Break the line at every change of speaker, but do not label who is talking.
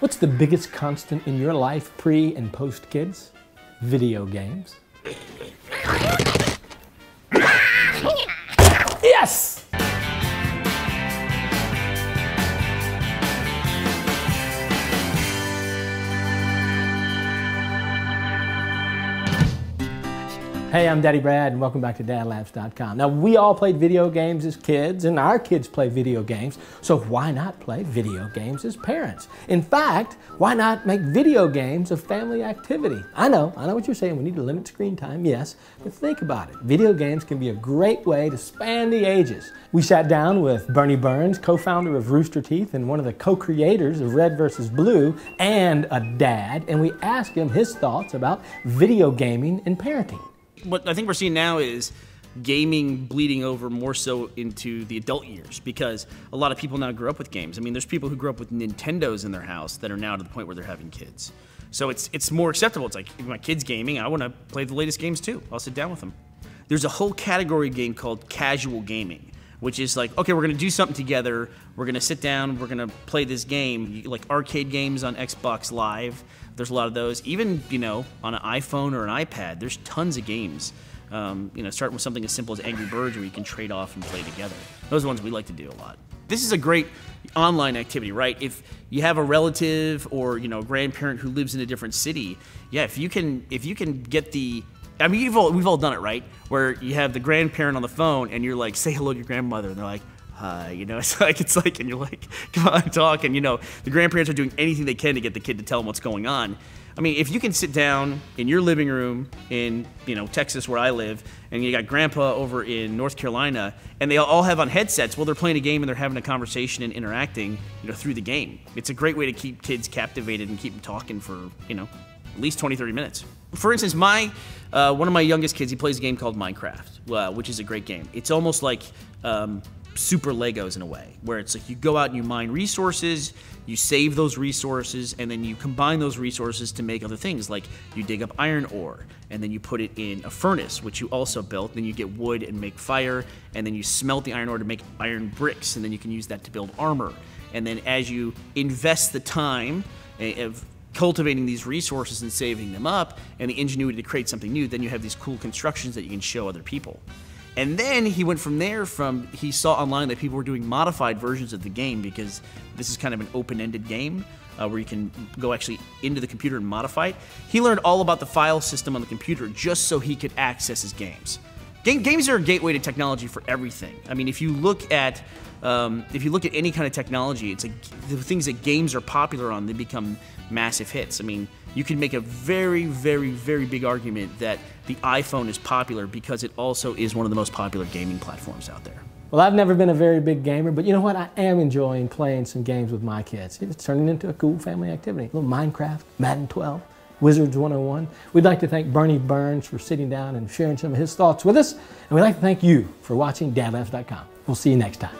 What's the biggest constant in your life pre and post kids? Video games. Yes! Hey, I'm Daddy Brad, and welcome back to DadLabs.com. Now, we all played video games as kids, and our kids play video games, so why not play video games as parents? In fact, why not make video games a family activity? I know what you're saying, we need to limit screen time, yes, but think about it. Video games can be a great way to span the ages. We sat down with Bernie Burns, co-founder of Rooster Teeth and one of the co-creators of Red vs. Blue, and a dad, and we asked him his thoughts about video gaming and parenting.
What I think we're seeing now is gaming bleeding over more so into the adult years, because a lot of people now grow up with games. I mean, there's people who grew up with Nintendos in their house that are now to the point where they're having kids. So it's more acceptable. It's like, if my kid's gaming, I want to play the latest games too. I'll sit down with them. There's a whole category game called casual gaming, which is like, okay, we're going to do something together. We're going to sit down. We're going to play this game, like arcade games on Xbox Live. There's a lot of those. Even, you know, on an iPhone or an iPad, there's tons of games. You know, starting with something as simple as Angry Birds where you can trade off and play together. Those are the ones we like to do a lot. This is a great online activity, right? If you have a relative or, you know, a grandparent who lives in a different city, yeah, if you can get the, I mean, we've all done it, right? Where you have the grandparent on the phone and you're like, say hello to your grandmother, and they're like, hi, you know, it's like, and you're like, come on, talk, and you know, the grandparents are doing anything they can to get the kid to tell them what's going on. I mean, if you can sit down in your living room in, you know, Texas where I live, and you got grandpa over in North Carolina, and they all have on headsets while they're playing a game and they're having a conversation and interacting, you know, through the game. It's a great way to keep kids captivated and keep them talking for, you know, at least 20, 30 minutes. For instance, one of my youngest kids, he plays a game called Minecraft, which is a great game. It's almost like Super Legos in a way, where it's like you go out and you mine resources, you save those resources, and then you combine those resources to make other things, like you dig up iron ore, and then you put it in a furnace, which you also built, then you get wood and make fire, and then you smelt the iron ore to make iron bricks, and then you can use that to build armor. And then as you invest the time of cultivating these resources and saving them up, and the ingenuity to create something new, then you have these cool constructions that you can show other people. And then he went from there, he saw online that people were doing modified versions of the game, because this is kind of an open-ended game where you can go actually into the computer and modify it. He learned all about the file system on the computer just so he could access his games. Games are a gateway to technology for everything. I mean, if you look at any kind of technology, it's like the things that games are popular on, they become massive hits. I mean, you can make a very, very, very big argument that the iPhone is popular because it also is one of the most popular gaming platforms out there.
Well, I've never been a very big gamer, but you know what? I am enjoying playing some games with my kids. It's turning into a cool family activity. A little Minecraft, Madden 12, Wizards 101. We'd like to thank Bernie Burns for sitting down and sharing some of his thoughts with us. And we'd like to thank you for watching DadLabs.com. We'll see you next time.